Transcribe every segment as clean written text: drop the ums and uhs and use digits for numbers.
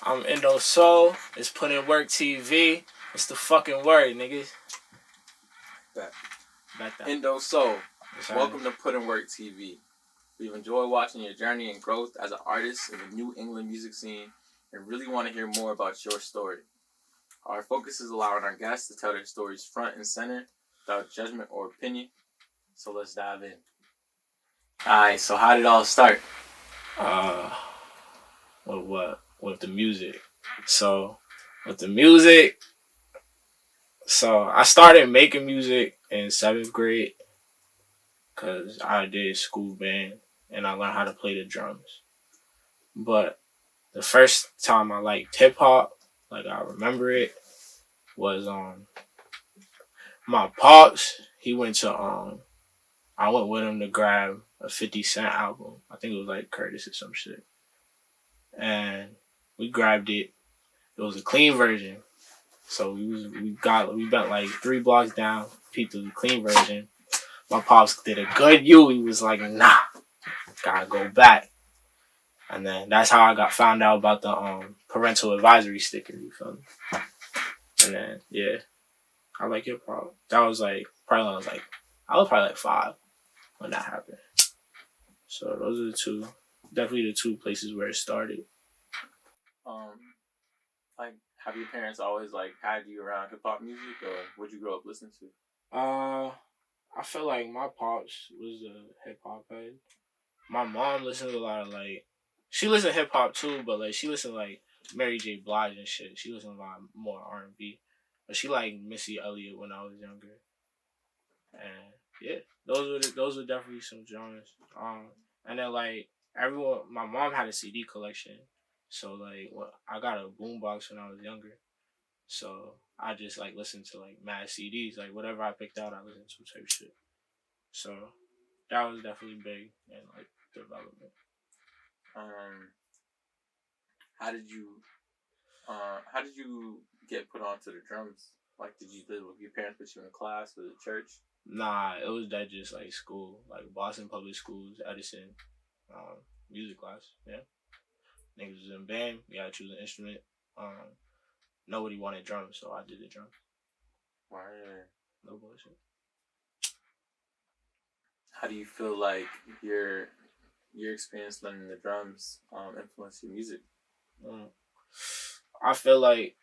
I'm Indo Soul. It's Put in Work TV. It's the fucking word, niggas. Back Indo Soul. Sorry. Welcome to Put in Work TV. We've enjoyed watching your journey and growth as an artist in the New England music scene and really want to hear more about your story. Our focus is allowing our guests to tell their stories front and center without judgment or opinion. So let's dive in. Alright, so how did it all start? With what? With the music. So, with the music, I started making music in 7th grade because I did school band and I learned how to play the drums. But the first time I liked hip hop, like I remember it, was my pops. He went to I went with him to grab a 50 Cent album. I think it was like Curtis or some shit. And we grabbed it. It was a clean version. So we bent like 3 blocks down, peeped the clean version. My pops did a good you. He was like, nah, gotta go back. And then that's how I found out about the parental advisory sticker, you feel me? And then yeah, I like hip hop. That was like I was probably like 5 when that happened. So those are definitely the 2 places where it started. Like, have your parents always like had you around hip hop music, or what'd you grow up listening to? I feel like my pops was a hip hop head. My mom listened to a lot of she listened to hip hop too, but like she listened to like Mary J. Blige and shit. She listened to a lot more R&B, but she liked Missy Elliott when I was younger. And yeah, those were definitely some genres. And then like everyone, my mom had a CD collection, so like I got a boombox when I was younger, so I just like listened to like mad CDs, like whatever I picked out, I listened to type shit. So that was definitely big in like development. How did you get put onto the drums? Like, did you live with your parents, put you in a class with a church? Nah, it was that just like school, like Boston Public Schools, Edison, music class. Yeah, niggas was in band. You gotta choose an instrument. Nobody wanted drums, so I did the drums. Right. No bullshit. How do you feel like your experience learning the drums influenced your music? I feel like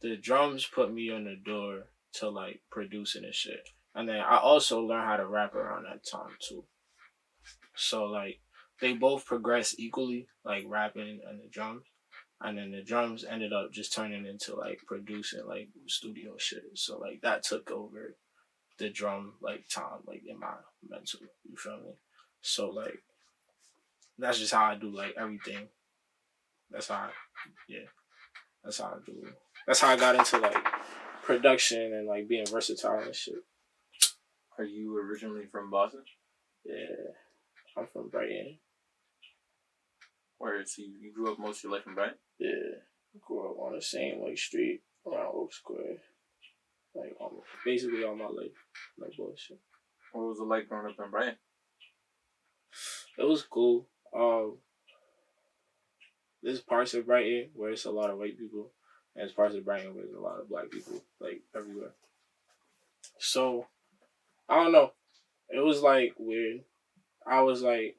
the drums put me on the door to like producing and shit. And then I also learned how to rap around that time too. So like they both progressed equally, like rapping and the drums. And then the drums ended up just turning into like producing like studio shit. So like that took over the drum like time, like in my mental. You feel me? So like that's just how I do like everything. That's how that's how I do it. That's how I got into like production and like being versatile and shit. Are you originally from Boston? Yeah, I'm from Brighton. Where? So you grew up most of your life in Brighton? Yeah, I grew up on the same like street around Oak Square, like basically all my life, like bullshit. What was it like growing up in Brighton? It was cool. There's parts of Brighton where it's a lot of white people, and there's parts of Brighton where there's a lot of black people, like everywhere. So I don't know. It was like weird. I was like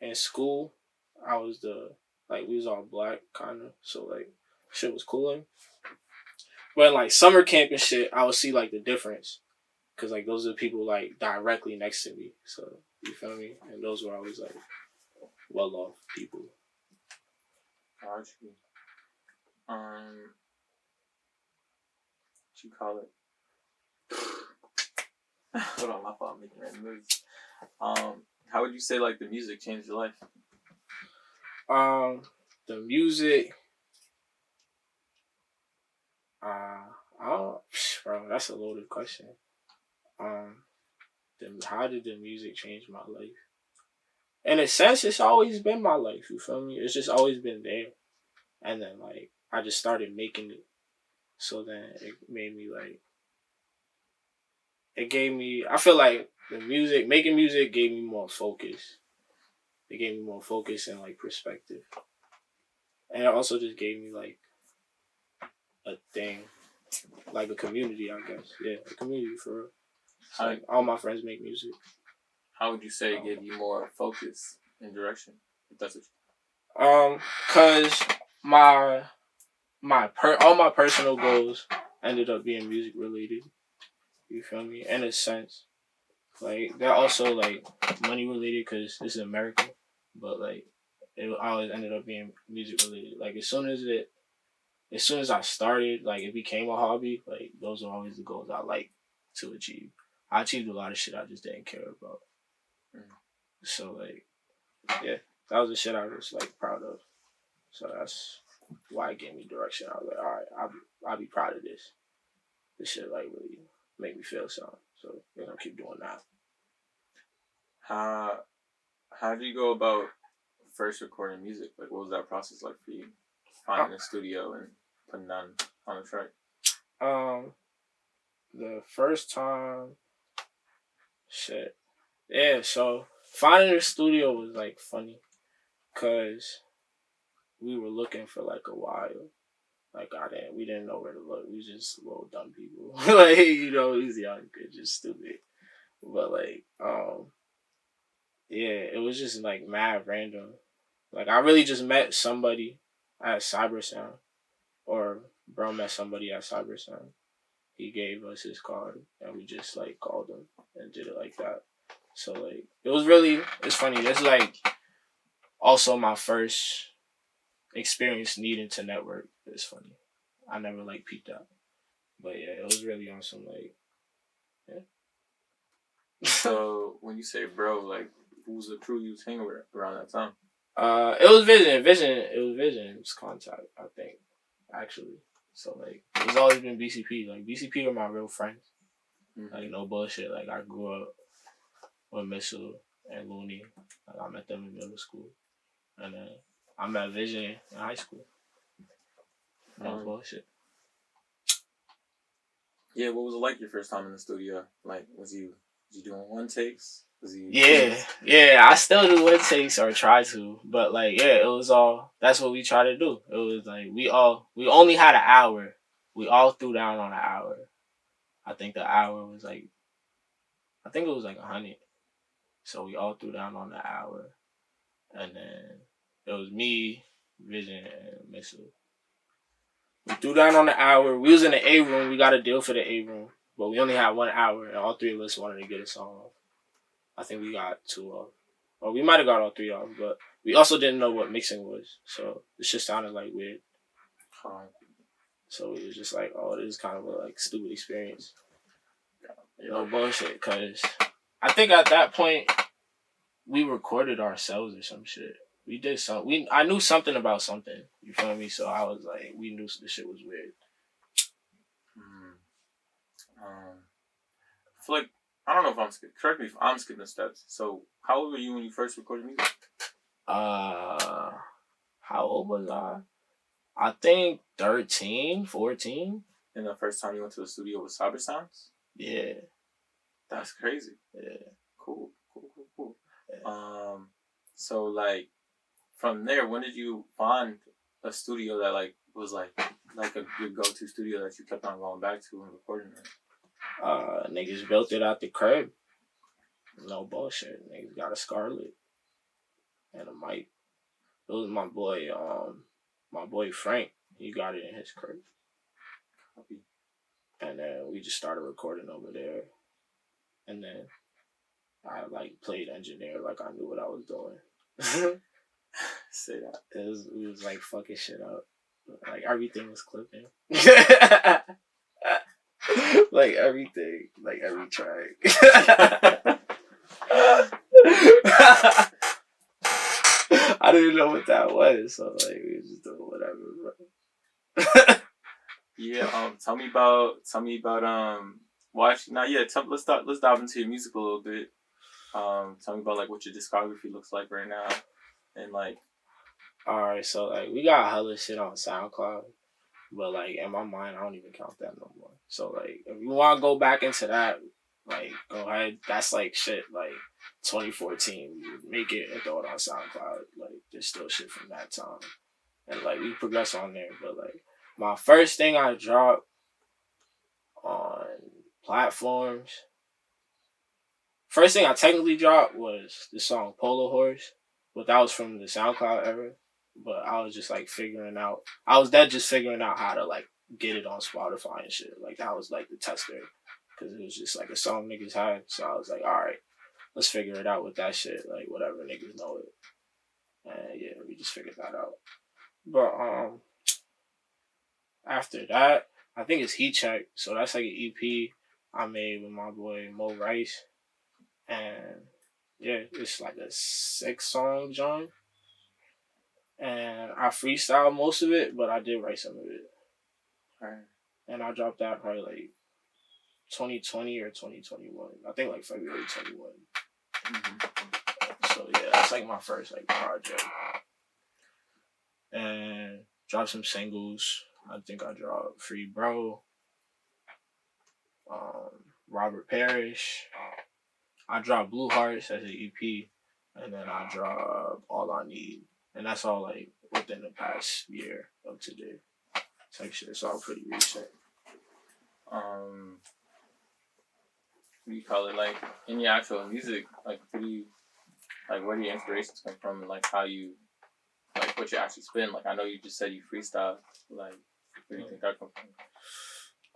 in school, I was we was all black kind of, so like shit was cooling. But like summer camp and shit, I would see like the difference, cause like those are the people like directly next to me. So you feel me? And those were always like well off people. What you call it? Hold on, my fault, making random moves. How would you say like the music changed your life? The music, I don't, bro. That's a loaded question. How did the music change my life? In a sense, it's always been my life. You feel me? It's just always been there, and then like I just started making it. So then it made me like, it gave me. I feel like making music gave me more focus. It gave me more focus and like perspective, and it also just gave me like a thing, like a community, I guess. Yeah, a community for real. It's like all my friends make music. How would you say it gave you more focus and direction? If that's what Cause my all my personal goals ended up being music related. You feel me? In a sense, like they're also like money related because this is America, but like it always ended up being music related. Like as soon as I started, like it became a hobby. Like those are always the goals I like to achieve. I achieved a lot of shit I just didn't care about. So like, yeah, that was the shit I was like proud of. So that's why it gave me direction. I was like, all right, I'll be proud of this. This shit like really make me feel something. So we're gonna keep doing that. How do you go about first recording music? Like, what was that process like for you? Finding a studio and putting on a track. The first time, shit, yeah. So finding a studio was like funny, cause we were looking for like a while. Like we didn't know where to look. We was just little dumb people. Like, you know, we was young, just stupid. But like, yeah, it was just like mad random. Like I really just met somebody at Cyber Sound, or bro met somebody at Cyber Sound. He gave us his card, and we just like called him and did it like that. So like, it's funny. This is like also my first experience needing to network. It's funny. I never like peeped that. But yeah, it was really on some like, yeah. So when you say bro, like who was the crew you was hanging with around that time? It was Vision. It was Vision's contact, I think, actually. So like, it's always been BCP. Like BCP are my real friends. Mm-hmm. Like no bullshit. Like I grew up with Missile and Looney. Like I met them in middle school, and then I met Vision in high school. No bullshit. Yeah, what was it like your first time in the studio? Like, was you doing one takes? Yeah. I still do one takes or try to, but like, yeah, it was all. That's what we try to do. It was like we only had an hour. We all threw down on an hour. I think the hour was like, I think it was like 100. So we all threw down on the hour, and then it was me, Vision, and Missile. We threw down on the hour. We was in the A room. We got a deal for the A room, but we only had 1 hour, and all three of us wanted to get a song off. I think we got 2 off. Or we might have got all 3 off, but we also didn't know what mixing was. So it just sounded like weird. So we was just like, oh, this is kind of a like stupid experience. No bullshit, because I think at that point we recorded ourselves or some shit. We did I knew something about something. You feel me? So I was like, we knew the shit was weird. I feel like, I don't know if I'm skipping. Correct me if I'm skipping steps. So, how old were you when you first recorded music? How old was I? I think 13, 14. And the first time you went to the studio with Cyber Sounds? Yeah. That's crazy. Yeah. Cool. Yeah. So like, from there, when did you find a studio that like was like your go-to studio that you kept on going back to and recording it? Niggas built it out the crib. No bullshit. Niggas got a Scarlett and a mic. It was my boy Frank. He got it in his crib. Copy. And then we just started recording over there. And then I like played engineer like I knew what I was doing. Say that. We was like fucking shit up. Like everything was clipping. Like everything. Like every track. I didn't know what that was, so like we was just doing whatever, bro. Yeah, tell me about well actually not yet. Let's dive into your music a little bit. Tell me about like what your discography looks like right now. And like, alright, so like we got hella shit on SoundCloud, but like in my mind I don't even count that no more. So like if you wanna go back into that, like go ahead. That's like shit like 2014. Make it and throw it on SoundCloud. Like there's still shit from that time, and like we progress on there. But like my first thing I dropped on platforms. First thing I technically dropped was the song Polo Horse, but that was from the SoundCloud era. But I was just like figuring out. I was just figuring out how to like get it on Spotify and shit. Like that was like the tester, because it was just like a song niggas had. So I was like, all right, let's figure it out with that shit. Like whatever niggas know it, and yeah, we just figured that out. But after that, I think it's Heat Check. So that's like an EP I made with my boy Mo Rice, and yeah, it's like a 6-song joint. And I freestyled most of it, but I did write some of it. Right. And I dropped that probably like 2020 or 2021. I think like February 21. So yeah, that's like my first like project. And dropped some singles. I think I dropped Free Bro, Robert Parrish. I dropped Blue Hearts as an EP, and then I dropped All I Need. And that's all like within the past year of today. Type shit. It's all pretty recent. What do you call it? Like in your actual music, like where do your inspirations come from? Like how you, like what you actually spin? Like I know you just said you freestyle. Like where do you think that comes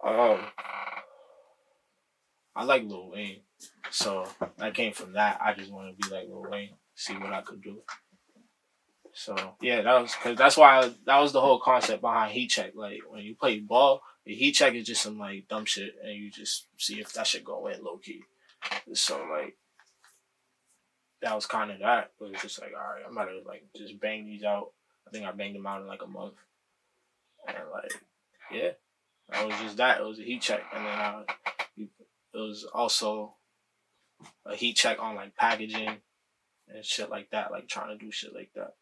from? I like Lil Wayne, so that came from that. I just want to be like Lil Wayne, see what I could do. So yeah, that's why that was the whole concept behind Heat Check. Like when you play ball, the Heat Check is just some like dumb shit, and you just see if that shit go in low key. So like that was kind of that. But it's just like, all right, I'm about to like just bang these out. I think I banged them out in like a month, and like yeah, that was just that. It was a Heat Check, and then it was also a Heat Check on like packaging and shit like that, like trying to do shit like that.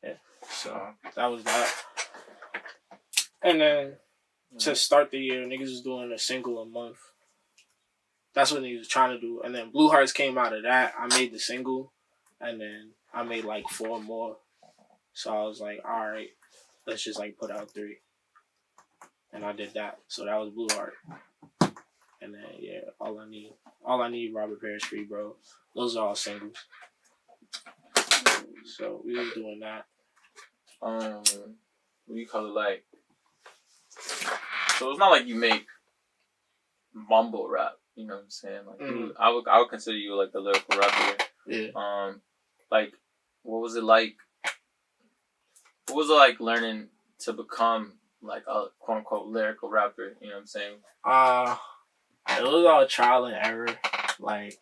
Yeah, so that was that. And then to start the year, niggas was doing a single a month. That's what niggas was trying to do. And then Blue Hearts came out of that. I made the single, and then I made like 4 more. So I was like, all right, let's just like put out 3. And I did that. So that was Blue Heart. And then yeah, all I need, Robert Parrish, Free Bro. Those are all singles. So we was doing that. What do you call it? Like, so it's not like you make mumble rap. You know what I'm saying? Like, I would consider you like the lyrical rapper. Yeah. Like, what was it like? What was it like learning to become like a quote unquote lyrical rapper? You know what I'm saying? It was all trial and error. Like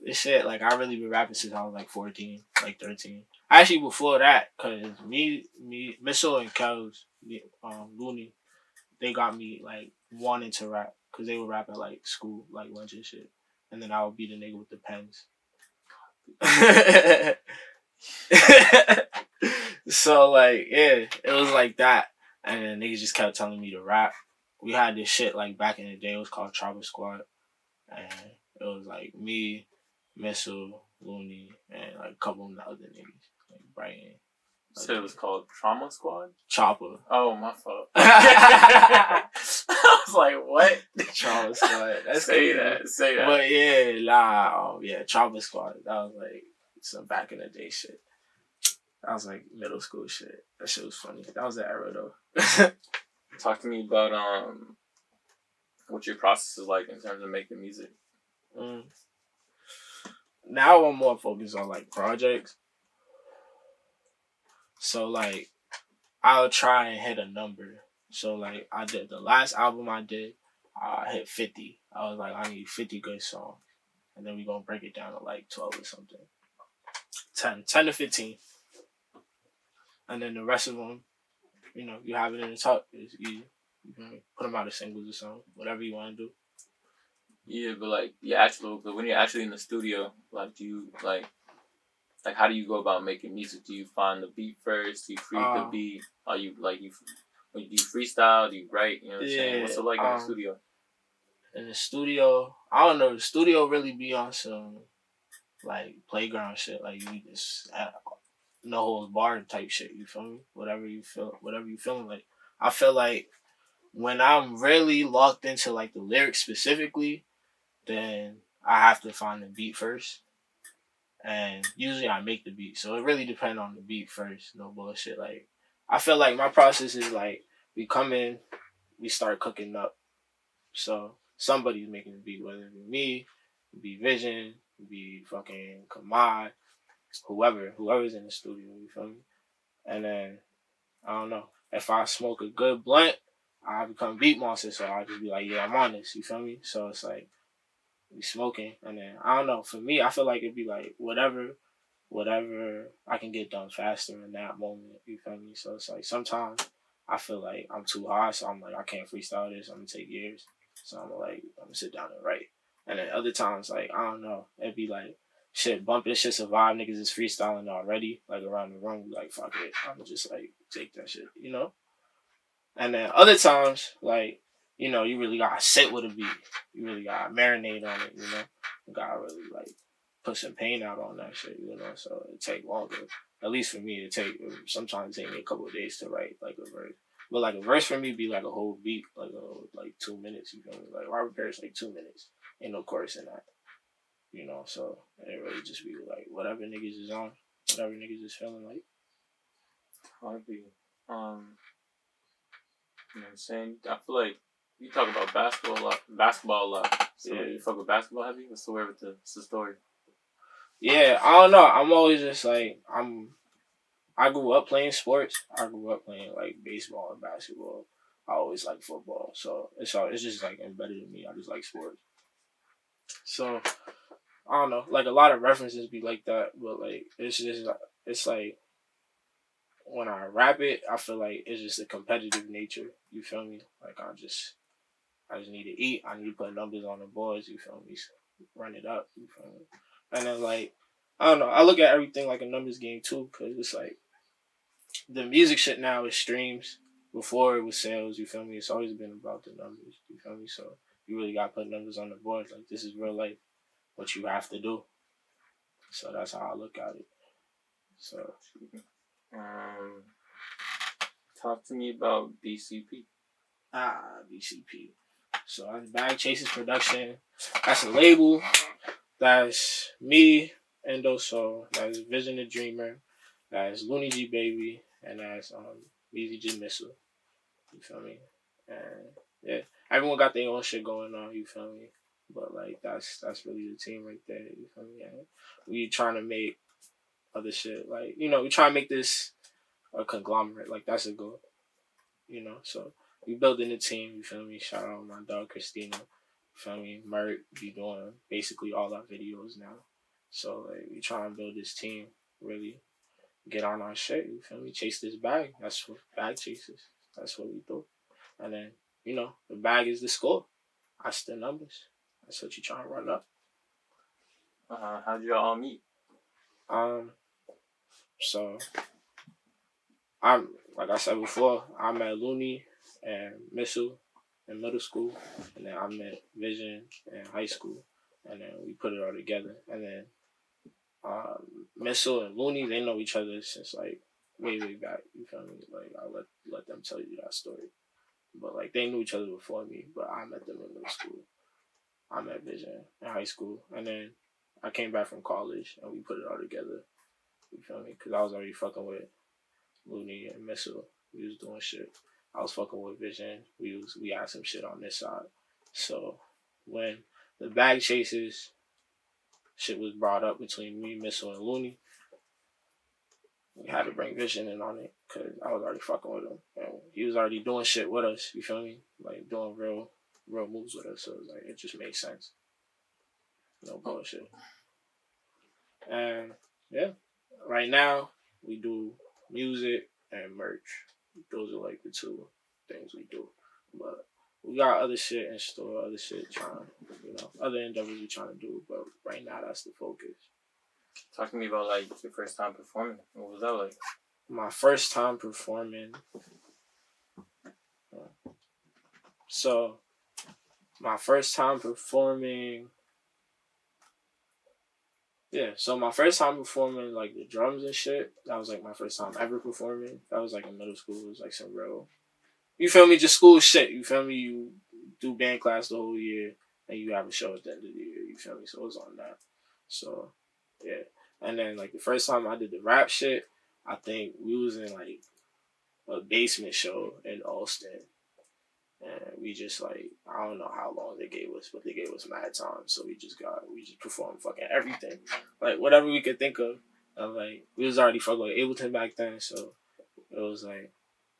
this shit. Like I really been rapping since I was like 14, like 13. Actually, before that, cause me, Missile and Kels, Looney, they got me like wanting to rap, cause they would rap at like school, like lunch and shit, and then I would be the nigga with the pens. So like yeah, it was like that, and then niggas just kept telling me to rap. We had this shit like back in the day. It was called Trauma Squad, and it was like me, Missile, Looney, and like a couple of the other niggas. Brighton. You said it was called Trauma Squad? Chopper. Oh, my fault. I was like, what? Trauma Squad. That's say that. But yeah, yeah, Trauma Squad. That was like some back in the day shit. That was like middle school shit. That shit was funny. That was the era though. Talk to me about what your process is like in terms of making music. Now I'm more focused on like projects. So like I'll try and hit a number. So like I did the last album I did, I hit 50. I was like, I need 50 good songs. And then we're gonna break it down to like 12 or something. 10 to 15. And then the rest of them, you know, you have it in the top. It's easy. You can put them out as singles or something, whatever you want to do. Yeah, but like but when you're actually in the studio, like do you like how do you go about making music? Do you find the beat first? Do you create the beat? Are you like do you freestyle? Do you write? You know what I'm saying? What's it like in the studio? In the studio, I don't know. The studio really be on some like playground shit. Like you just no holds barred type shit. You feel me? Whatever you feeling like. I feel like when I'm really locked into like the lyrics specifically, then I have to find the beat first. And usually I make the beat. So it really depends on the beat first. No bullshit. Like I feel like my process is like we come in, we start cooking up. So somebody's making the beat, whether it be me, it be Vision, it be fucking Kamad, whoever's in the studio, you feel me? And then I don't know. If I smoke a good blunt, I become beat monster, so I just be like, yeah, I'm on this, you feel me? So it's like we smoking, and then I don't know. For me, I feel like it'd be like whatever I can get done faster in that moment. You feel me? So it's like sometimes I feel like I'm too high, so I'm like I can't freestyle this. I'm gonna take years, so I'm gonna sit down and write. And then other times like I don't know, it'd be like shit bumping shit survive. Niggas is freestyling already, like around the room. Like fuck it, I'm just like take that shit, you know. And then other times like you really gotta sit with a beat. You really gotta marinate on it, you know. You gotta really like put some pain out on that shit, you know. So it take longer. At least for me, sometimes it take me a couple of days to write like a verse. But like a verse for me be like a whole beat, like 2 minutes. You feel me? Like Robert Perry's like 2 minutes. Ain't no chorus in that, you know. So it really just be like whatever niggas is on, whatever niggas is feeling like. Harvey, you know what I'm saying? I feel like you talk about basketball a lot. So Yeah. you fuck with basketball heavy? What's the story? Yeah, I don't know. I'm always just like I grew up playing sports. I grew up playing like baseball and basketball. I always like football, so it's just like embedded in me. I just like sports. So I don't know. Like a lot of references be like that, but like it's like when I rap it, I feel like it's just a competitive nature. You feel me? Like I just need to eat. I need to put numbers on the boards. You feel me? Run it up. You feel me? And then like I don't know. I look at everything like a numbers game too, because it's like the music shit now is streams. Before it was sales. You feel me? It's always been about the numbers. You feel me? So you really got to put numbers on the board. Like this is real life. What you have to do. So that's how I look at it. So Um, Talk to me about BCP. BCP. So that's Bag Chasers Production. That's a label. That's me, Indo. So that's Vision the Dreamer. That's Looney G Baby, and that's Easy G Missile. You feel me? And yeah, everyone got their own shit going on. You feel me? But like that's really the team right there. You feel me? And we trying to make other shit like we trying to make this a conglomerate. Like that's a goal. So we building a team. You feel me? Shout out my dog Christina. You feel me? Merc be doing basically all our videos now. So like we try and build this team. Really get on our shit. You feel me? Chase this bag. That's what bag chases. That's what we do. And then the bag is the score. That's the numbers. That's what you trying to run up. How'd you all meet? So I'm like I said before, I met Looney and Missile in middle school, and then I met Vision in high school, and then we put it all together. And then Missile and Looney, they know each other since like way back. You feel me? Like I let them tell you that story. But like they knew each other before me, but I met them in middle school. I met Vision in high school, and then I came back from college, and we put it all together. You feel me? Because I was already fucking with Looney and Missile. We was doing shit. I was fucking with Vision. We had some shit on this side. So when the bag chases shit was brought up between me, Missile, and Looney, we had to bring Vision in on it because I was already fucking with him. And he was already doing shit with us. You feel me? Like doing real moves with us. So like it just made sense. No bullshit. And yeah, right now we do music and merch. Those are like the two things we do. But we got other shit in store, other shit other endeavors we trying to do. But right now that's the focus. Talk to me about like your first time performing. What was that like? My first time performing. So My first time performing. Yeah, so my first time performing like the drums and shit, that was like my first time ever performing. That was like in middle school. It was like some real, you feel me, just school shit. You feel me? You do band class the whole year and you have a show at the end of the year. You feel me? So it was on that. So yeah, and then like the first time I did the rap shit, I think we was in like a basement show in Austin. And we just like, I don't know how long they gave us, but they gave us mad time. So we just performed fucking everything. Like whatever we could think of. Like we was already fucking with Ableton back then, so it was like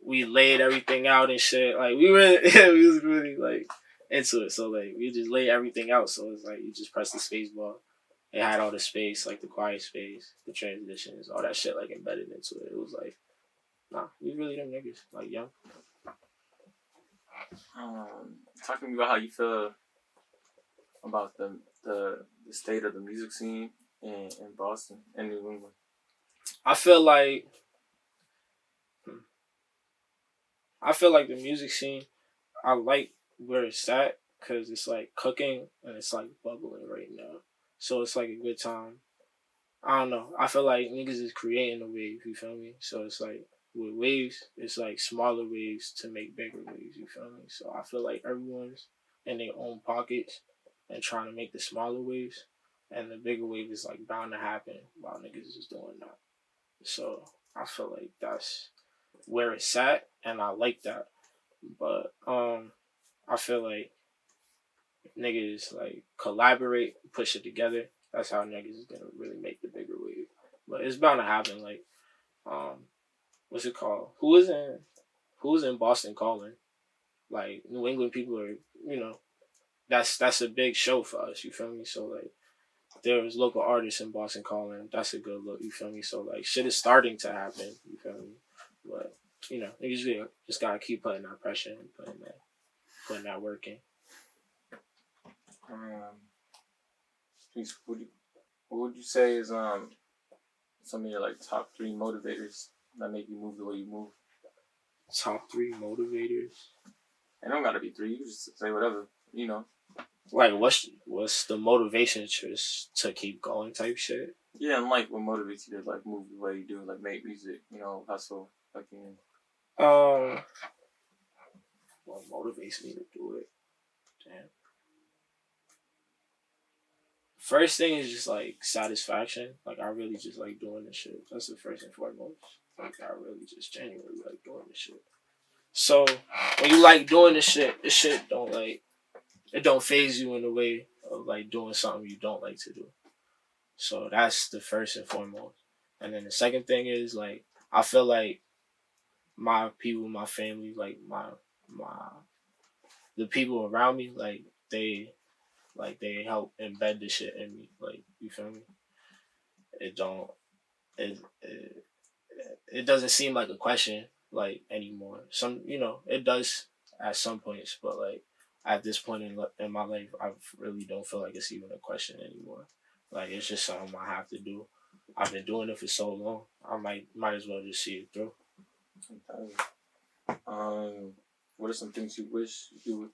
we laid everything out and shit. Like we really we was really like into it. So like we just laid everything out. So it's like you just press the space bar. It had all the space, like the quiet space, the transitions, all that shit like embedded into it. It was like, nah, we really them niggas. Like young. Talking about how you feel about the state of the music scene in Boston and New England. I feel like the music scene, I like where it's at because it's like cooking and it's like bubbling right now. So it's like a good time. I don't know. I feel like niggas is creating a wave, you feel me? So it's like with waves, it's like smaller waves to make bigger waves, you feel me? So I feel like everyone's in their own pockets and trying to make the smaller waves. And the bigger wave is like bound to happen while niggas is doing that. So I feel like that's where it's at and I like that. But I feel like niggas like collaborate, push it together. That's how niggas is gonna really make the bigger wave. But it's bound to happen. Like, what's it called? Who's in Boston Calling? Like New England people are, you know, that's a big show for us. You feel me? So like, there's local artists in Boston Calling. That's a good look. You feel me? So like, shit is starting to happen. You feel me? But you know, niggas just gotta keep putting that pressure and putting that work in. What would you say is some of your like top 3 motivators that make you move the way you move? Top 3 motivators. It don't gotta be 3. You can just say whatever, you know. Like what's the motivation to keep going type shit? Yeah, and like what motivates you to like move the way you do, like make music, you know, hustle, fucking. What motivates me to do it? Damn. First thing is just like satisfaction. Like I really just like doing this shit. That's the first and foremost. Like I really just genuinely like doing this shit. So when you like doing this shit don't like it don't phase you in the way of like doing something you don't like to do. So that's the first and foremost. And then the second thing is like I feel like my people, my family, like my the people around me, they help embed the shit in me. Like you feel me? It don't it it doesn't seem like a question like anymore. Some it does at some points, but like at this point in my life, I really don't feel like it's even a question anymore. Like it's just something I have to do. I've been doing it for so long. I might as well just see it through. What are some things you wish you would?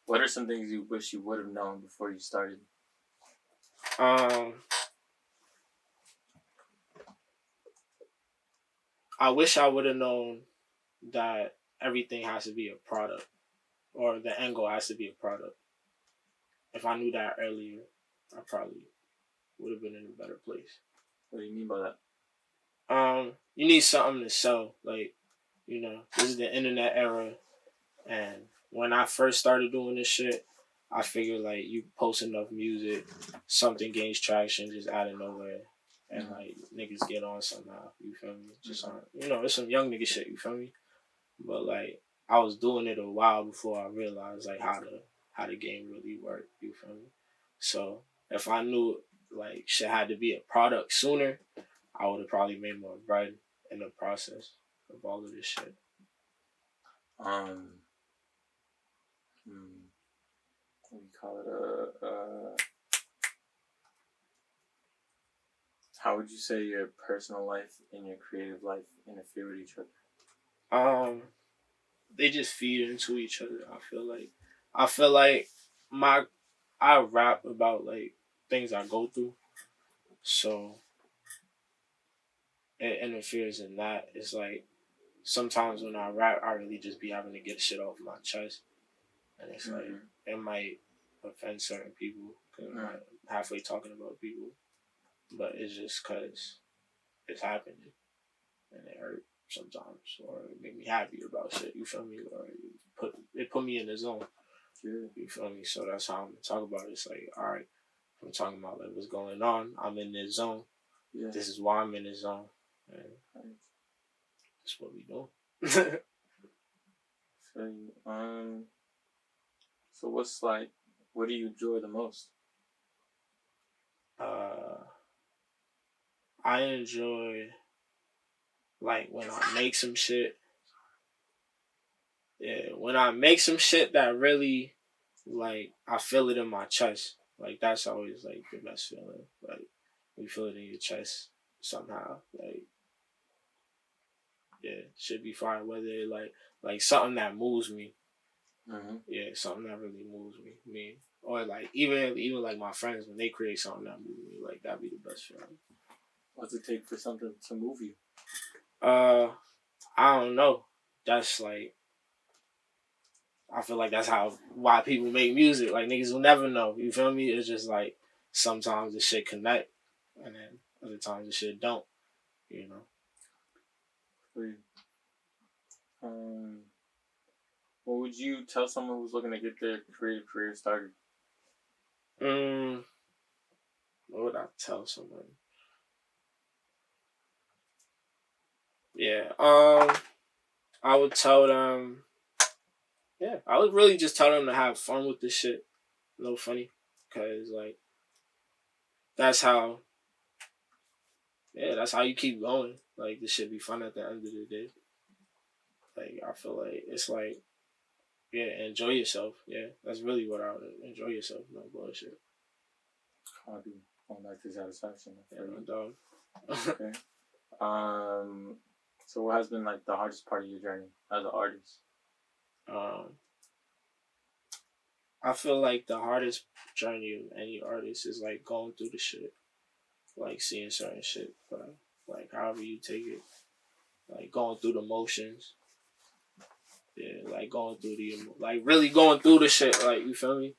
What are some things you wish you would have known before you started? I wish I would have known that everything has to be a product, or the end goal has to be a product. If I knew that earlier, I probably would have been in a better place. What do you mean by that? You need something to sell. Like, this is the internet era, and when I first started doing this shit, I figured like you post enough music, something gains traction just out of nowhere, and like niggas get on somehow. You feel me? Just on, it's some young nigga shit. You feel me? But like I was doing it a while before I realized like how the game really worked. You feel me? So if I knew like shit had to be a product sooner, I would have probably made more bread in the process of all of this shit. What do you call it? How would you say your personal life and your creative life interfere with each other? They just feed into each other. I feel like I rap about like things I go through, so it interferes in that. It's like sometimes when I rap, I really just be having to get shit off my chest, and it's like it might offend certain people because I'm like halfway talking about people, but it's just because it's happening and it hurt sometimes, or it make me happy about shit. You feel me? Or it put me in the zone. Yeah. You feel me? So that's how I'm gonna talk about it. It's like, all right, I'm talking about like what's going on. I'm in this zone. Yeah. This is why I'm in this zone. And that's what we do. So what's like? What do you enjoy the most? I enjoy like when I make some shit. Yeah, when I make some shit that really like I feel it in my chest. Like that's always like the best feeling. Like you feel it in your chest somehow. Like yeah, should be fine. Whether it like something that moves me. Yeah, something that really moves me. Or like even like my friends when they create something that moves me, like that'd be the best feeling. What's it take for something to move you? I don't know. That's like I feel like that's why people make music. Like niggas will never know. You feel me? It's just like sometimes the shit connect, and then other times the shit don't. You know. What would you tell someone who's looking to get their creative career started? What would I tell someone? Yeah. I would tell them. Yeah, I would really just tell them to have fun with this shit. No funny, cause like that's how. Yeah, that's how you keep going. Like this should be fun at the end of the day. Like I feel like it's like yeah, enjoy yourself. Yeah, that's really what I would enjoy yourself. No bullshit. Hobby. Going back to satisfaction. Yeah, my dog. Okay. So what has been like the hardest part of your journey as an artist? I feel like the hardest journey of any artist is like going through the shit, like seeing certain shit, but like however you take it, like going through the motions. Yeah, like going through like really going through the shit. Like you feel me?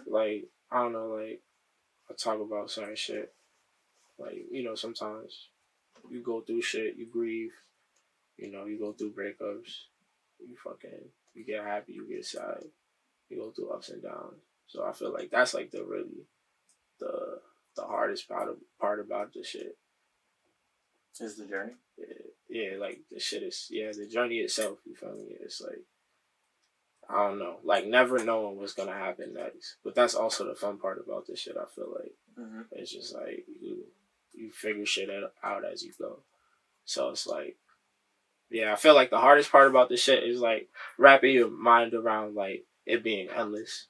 Like I don't know, like I talk about certain shit. Like sometimes you go through shit, you grieve. You go through breakups. You get happy, you get sad. You go through ups and downs. So I feel like that's like the the hardest part about the shit. Is the journey? Yeah, like the shit is the journey itself. You feel me? It's like I don't know, like never knowing what's gonna happen next. But that's also the fun part about this shit. I feel like it's just like you figure shit out as you go. So it's like I feel like the hardest part about this shit is like wrapping your mind around like it being endless.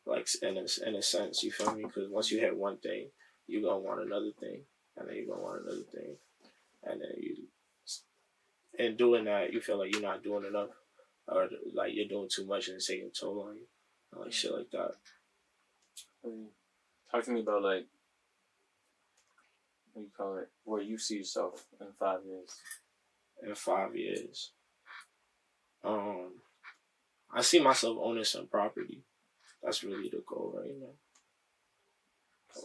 Like in a sense, you feel me? Because once you hit one thing, you gonna want another thing, and then you gonna want another thing, and then in doing that, you feel like you're not doing enough, or like you're doing too much and it's taking a toll on you, and like shit like that. Talk to me about like what you call it, where you see yourself in 5 years. In 5 years, I see myself owning some property. That's really the goal right now.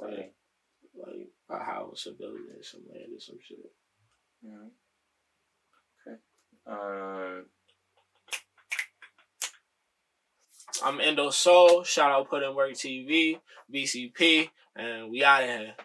Like a house, a building, some land, or some shit. Okay. I'm Indo Soul. Shout out PUTINWORKTV, BCP, and we out of here.